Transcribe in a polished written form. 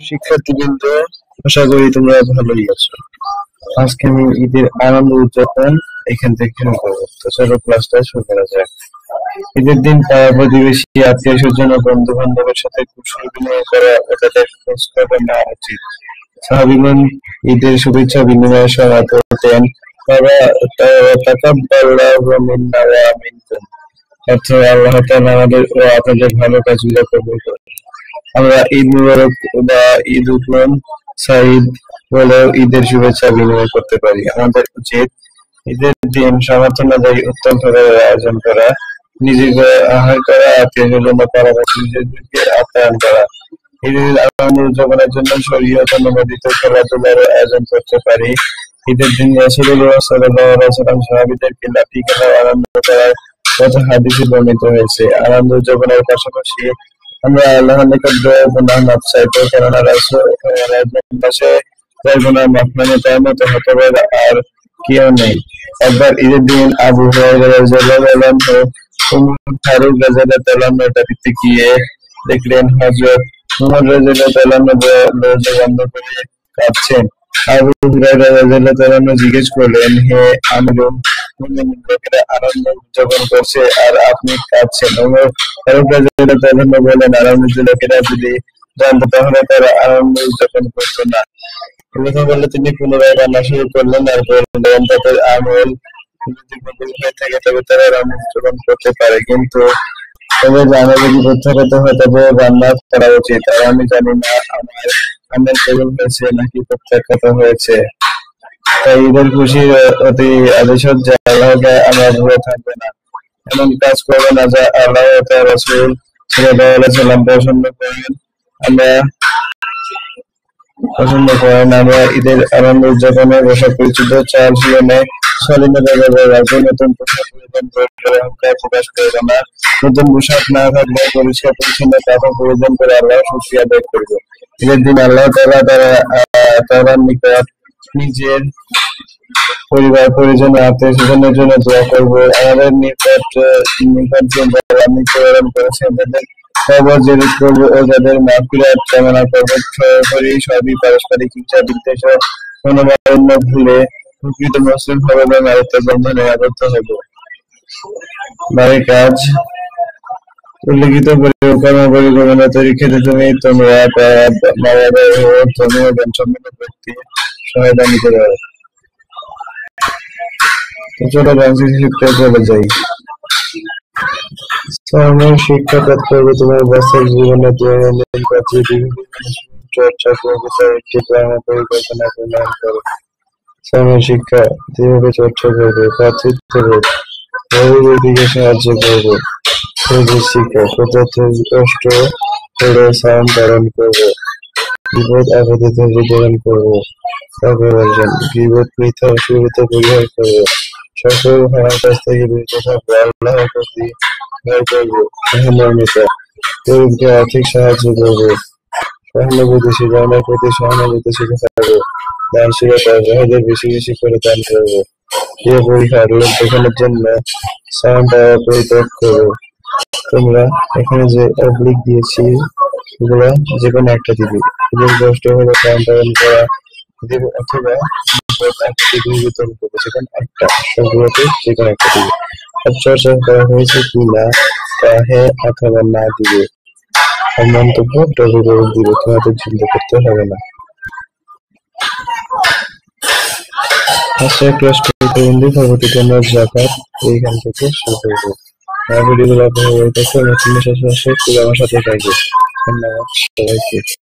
শিক্ষার্থীবৃন্দ, আশা করি তোমরা ভালোই আছো। আজকে আমি ঈদের আনন্দ উদযাপন এখান থেকে শুরু করবো। তো চলো ক্লাসটা শুরু করা যাক। ঈদের দিন পাড়া প্রতিবেশী, আত্মীয় স্বজন ও বন্ধু বান্ধবের সাথে কুশল বিনিময় করা ও তাদের খোঁজ খবর নেওয়া উচিত। সাহাবীগণ ঈদের শুভেচ্ছা বিনিময়ের সময় বলতেন, তাকাব্বালাহু মিন্না ওয়া মিনকুম, অর্থ আল্লাহ তাআলা আমাদের ও আপনাদের ভালো কাজগুলো কবুল করুন। আমরা ঈদ মুবারক বা ঈদ উল সাঈদ বলেও ঈদের শুভেচ্ছা বিনিময় করতে পারি। আমাদের উচিত ঈদের দিন সামর্থ্য অনুযায়ী উত্তম খাবারের আয়োজন করা, নিজে করে আহার করা, আত্মীয় স্বজন ও পাড়া-প্রতিবেশীদেরকে আপ্যায়ন করা। ঈদের আনন্দ উদযাপনের জন্য শরীয়ত অনুমোদিত খেলাধুলার আয়োজন করতে পারি। ঈদের দিন রাসূলুল্লাহ সাল্লাল্লাহু আলাইহি ওয়াসাল্লাম সাহাবীদেরকে লাঠি খেলা আনন্দ করার কথা হাদিসে বর্ণিত হয়েছে। আনন্দ উদযাপনের পাশাপাশি আমরা আল্লাহর নিকট গুনাহ মাফ চাইবো, কেননা রাসূল পাশে যার গুনাহ মাফ মানে তার মতো হতভাগা আর কেউ নেই। একবার ঈদের দিন আবু হুরায়রা রাদিয়াল্লাহু আনহু উমর ফারুক রাদিয়াল্লাহু আনহুর বাড়িতে গিয়ে দেখলেন হযরত উমর রাদিয়াল্লাহু আনহু দরজা বন্ধ করে কাঁদছেন। আবু হুরায়রা রাদিয়াল্লাহু আনহু জিজ্ঞেস করলেন, হে আমিরুল মুমিনিন, লোকেরা আনন্দ উদযাপন করছে আর আপনি কাঁদছেন। উমর ফারুক রাদিয়াল্লাহু আনহু বললেন, আনন্দিত লোকেরা যদি জানতো তাহলে তারা আনন্দ উদযাপন করতো না। কথা বলে তিনি পুনরায় রান্না শুরু করলেন আর বললেন, তাদের আমল যদি কবুল হয়ে থাকে তবে তারা আনন্দ উদযাপন করতে পারে, কিন্তু তবে রান্না যদি প্রত্যাখ্যাত হয় তবে রান্না করা উচিত। আর আমি জানি না আমার আমল কবুল হয়েছে নাকি প্রত্যাখ্যাত হয়েছে। তাই ঈদের খুশির অতি আতিশয্যে আল্লাহকে আমরা ভুলে থাকবে না, এমন কাজ করবে না যা আল্লাহ ও তার রাসূল সাল্লাল্লাহু আলাইহি ওয়াসাল্লাম পছন্দ করেন। আমরা ঈদের আনন্দ উদযাপনে পোশাক পরিচ্ছদ চাল শিরোনে শালীনতা বজায় রাখবো। নতুন পোশাক পরিধান করে অহংকার প্রকাশ করবো না। নতুন পোশাক না থাকলে পরিষ্কার পরিচ্ছন্ন কাপড় পরিধান করে আল্লাহর শুকরিয়া আদায় করবো। ঈদের দিন আল্লাহ তাআলার নিকট নিজের পরিবার পরিজন আত্মীয় স্বজনের জন্য দোয়া করবো। আমাদের নিকট যে যারা মৃত্যুবরণ করেছে তাদের কবর জিয়ারত করবো ও যাদের মাগফিরাত কামনা করবো। সর্বোপরি সবই পারস্পরিক হিংসা বিদ্বেষ ও মনোমালিন্য ভুলে প্রকৃত মুসলিম হবো এবং আত্মার বন্ধনে আবদ্ধ হবো। বাড়ি কাজ উল্লেখিত কর্ম পরিকল্পনা তৈরি ক্ষেত্রে তোমরা মা-বাবা ও ধনী ও জ্ঞানসম্পন্ন ব্যক্তি সহায়তা নিতে পারো। ছোট শিখতে চলে যাই। ধর্মের শিক্ষা তাৎপর্য তোমার বাস্তব জীবনে দৈনন্দিন কাজে বিভিন্ন চর্চা করবে, তার একটি কর্ম পরিকল্পনা প্রণয়ন করো। ধর্মের শিক্ষা কিভাবে চর্চা করবে? ভ্রাতৃত্ববোধ, অভিবৃদ্ধিকে সাহায্য করবে। ধৈর্যের শিক্ষা, পদার্থ কষ্ট করে সায়ন পালন করবে। বিপদ আপদে ধৈর্য ধারণ করবে। তাকওয়া অর্জন, গীবত মিথ্যা অসুবিধা পরিহার করবে। সকল হারাম কাজ থেকে বিরত থাকবে। আল্লাহর প্রতি ভয় করবে। সহমর্মিতা, গরিবকে আর্থিক সাহায্য করবে। সহানুভূতিশীল, অন্যের প্রতি সহানুভূতিশীল থাকবে। দানশীলতা, যাহাদের বেশি বেশি করে দান করবে। প্রিয় পরিহার, লোক দেখানোর জন্য সায়ন পাওয়া পরিত্যাগ করবে। তোমরা এখানে যে অবলিক দিয়েছি এগুলো যে কোনো একটা দিবে। এদের কষ্ট হলো সায়ন পালন করা দিবে, অথবা বিপদ আপদে দুর্বিতরণ করবে, যে কোনো একটা। সবগুলোতে যে কোনো একটা দিবে। সব চর্চা করা হয়েছে কি না তা হ্যাঁ অথবা না দিবে। মন্তব্য টপিক দিবে, তোমাদের চিন্তা করতে হবে না। আজকে ক্লাস পরবর্তীতে আমরা যাকাত এইখান থেকে শুরু করবো। ভিডিওগুলো আপনার নতুন আমার সাথে থাকবে। ধন্যবাদ সবাইকে।